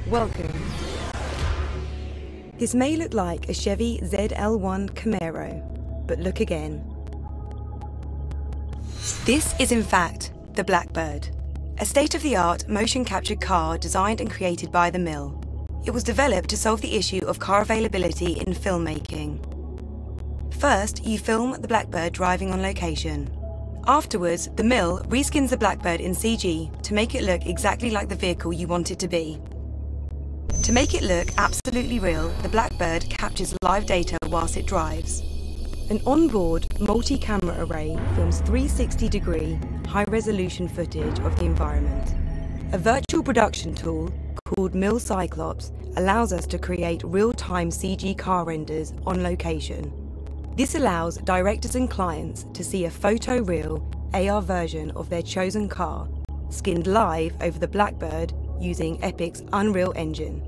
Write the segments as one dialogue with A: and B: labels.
A: Welcome. This may look like a Chevy ZL1 Camaro, but look again. This is in fact the Blackbird, a state-of-the-art motion captured car designed and created by the mill. It was developed to solve the issue of car availability in filmmaking. First, you film the Blackbird driving on location. Afterwards, the mill reskins the Blackbird in CG to make it look exactly like the vehicle you want it to be. To make it look absolutely real, the Blackbird captures live data whilst it drives. An onboard multi-camera array films 360-degree, high-resolution footage of the environment. A virtual production tool called Mill Cyclops allows us to create real-time CG car renders on location. This allows directors and clients to see a photoreal AR version of their chosen car, skinned live over the Blackbird using Epic's Unreal Engine.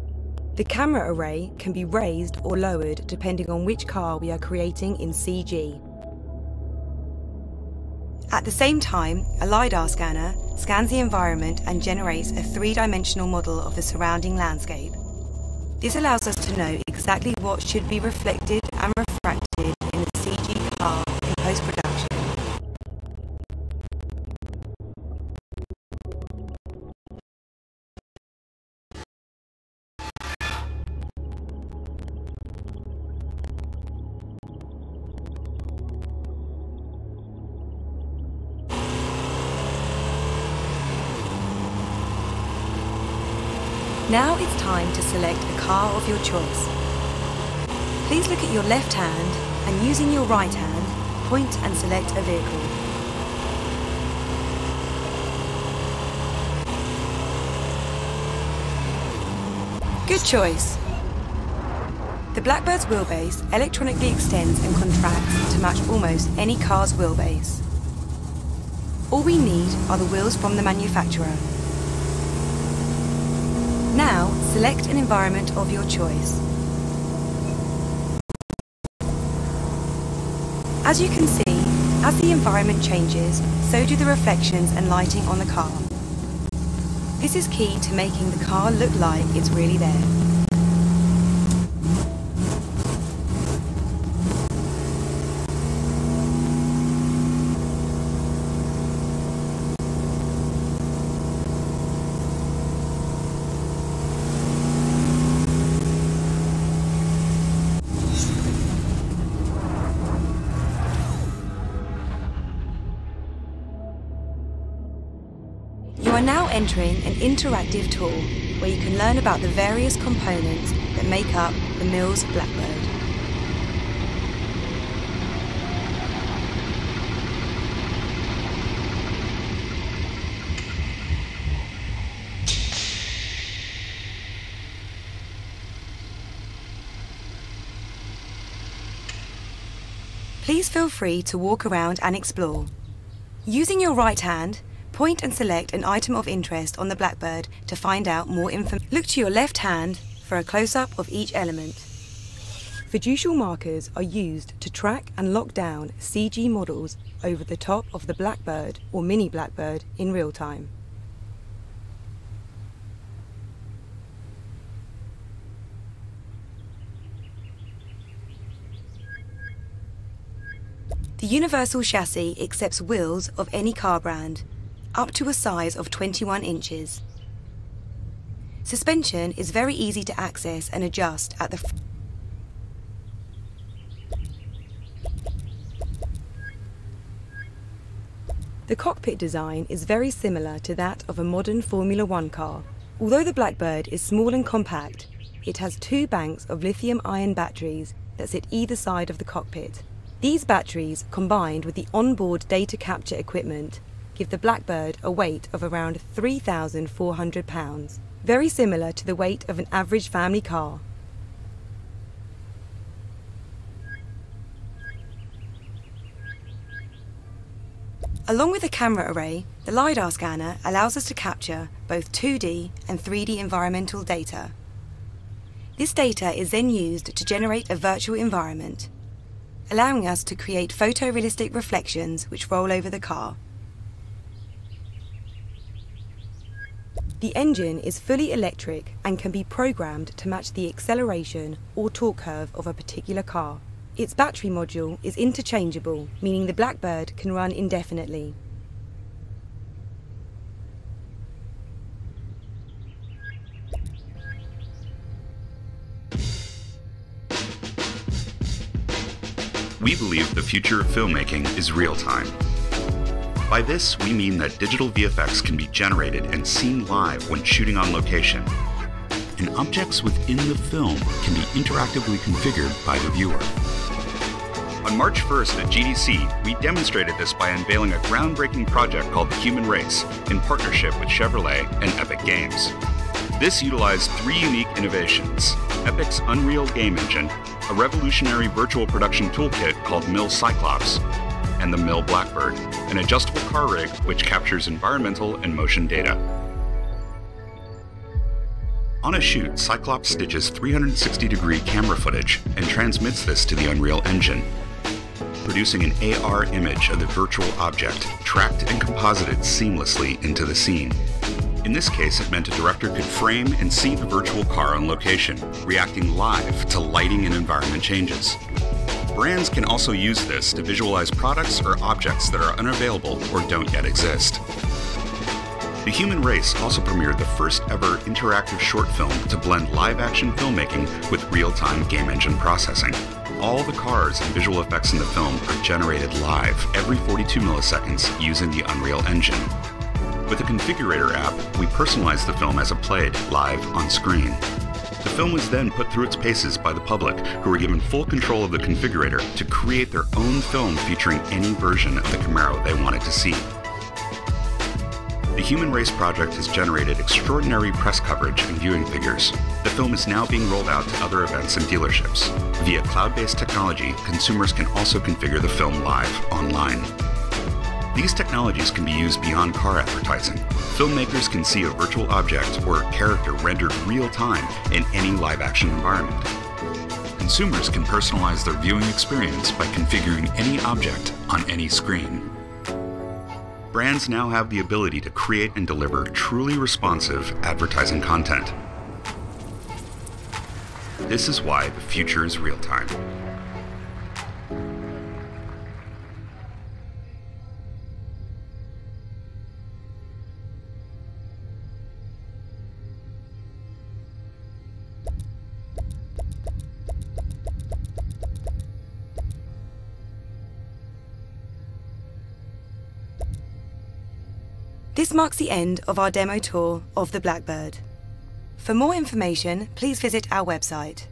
A: The camera array can be raised or lowered depending on which car we are creating in CG. At the same time, a LiDAR scanner scans the environment and generates a three-dimensional model of the surrounding landscape. This allows us to know exactly what should be reflected and refracted in a CG car in post-production. Now it's time to select a car of your choice. Please look at your left hand and using your right hand, point and select a vehicle. Good choice. The Blackbird's wheelbase electronically extends and contracts to match almost any car's wheelbase. All we need are the wheels from the manufacturer. Now, select an environment of your choice. As you can see, as the environment changes, so do the reflections and lighting on the car. This is key to making the car look like it's really there. You are now entering an interactive tour where you can learn about the various components that make up the mill's Blackbird. Please feel free to walk around and explore. Using your right hand, point and select an item of interest on the Blackbird to find out more information. Look to your left hand for a close-up of each element. Fiducial markers are used to track and lock down CG models over the top of the Blackbird or mini Blackbird in real time. The universal chassis accepts wheels of any car brand, up to a size of 21 inches. Suspension is very easy to access and adjust at the The cockpit design is very similar to that of a modern Formula One car. Although the Blackbird is small and compact, it has two banks of lithium-ion batteries that sit either side of the cockpit. These batteries, combined with the onboard data capture equipment, give the Blackbird a weight of around 3,400 pounds, very similar to the weight of an average family car. Along with the camera array, the LiDAR scanner allows us to capture both 2D and 3D environmental data. This data is then used to generate a virtual environment, allowing us to create photorealistic reflections which roll over the car. The engine is fully electric and can be programmed to match the acceleration or torque curve of a particular car. Its battery module is interchangeable, meaning the Blackbird can run indefinitely.
B: We believe the future of filmmaking is real-time. By this, we mean that digital VFX can be generated and seen live when shooting on location, and objects within the film can be interactively configured by the viewer. On March 1st at GDC, we demonstrated this by unveiling a groundbreaking project called The Human Race in partnership with Chevrolet and Epic Games. This utilized three unique innovations: Epic's Unreal Game Engine, a revolutionary virtual production toolkit called Mill Cyclops, and the Mill Blackbird, an adjustable car rig which captures environmental and motion data. On a shoot, Cyclops stitches 360-degree camera footage and transmits this to the Unreal Engine, producing an AR image of the virtual object, tracked and composited seamlessly into the scene. In this case, it meant a director could frame and see the virtual car on location, reacting live to lighting and environment changes. Brands can also use this to visualize products or objects that are unavailable or don't yet exist. The Human Race also premiered the first ever interactive short film to blend live-action filmmaking with real-time game engine processing. All the cars and visual effects in the film are generated live every 42 milliseconds using the Unreal Engine. With the Configurator app, we personalized the film as it played live on screen. The film was then put through its paces by the public, who were given full control of the configurator to create their own film featuring any version of the Camaro they wanted to see. The Human Race project has generated extraordinary press coverage and viewing figures. The film is now being rolled out to other events and dealerships. Via cloud-based technology, consumers can also configure the film live online. These technologies can be used beyond car advertising. Filmmakers can see a virtual object or a character rendered real-time in any live-action environment. Consumers can personalize their viewing experience by configuring any object on any screen. Brands now have the ability to create and deliver truly responsive advertising content. This is why the future is real-time.
A: This marks the end of our demo tour of the Blackbird. For more information, please visit our website.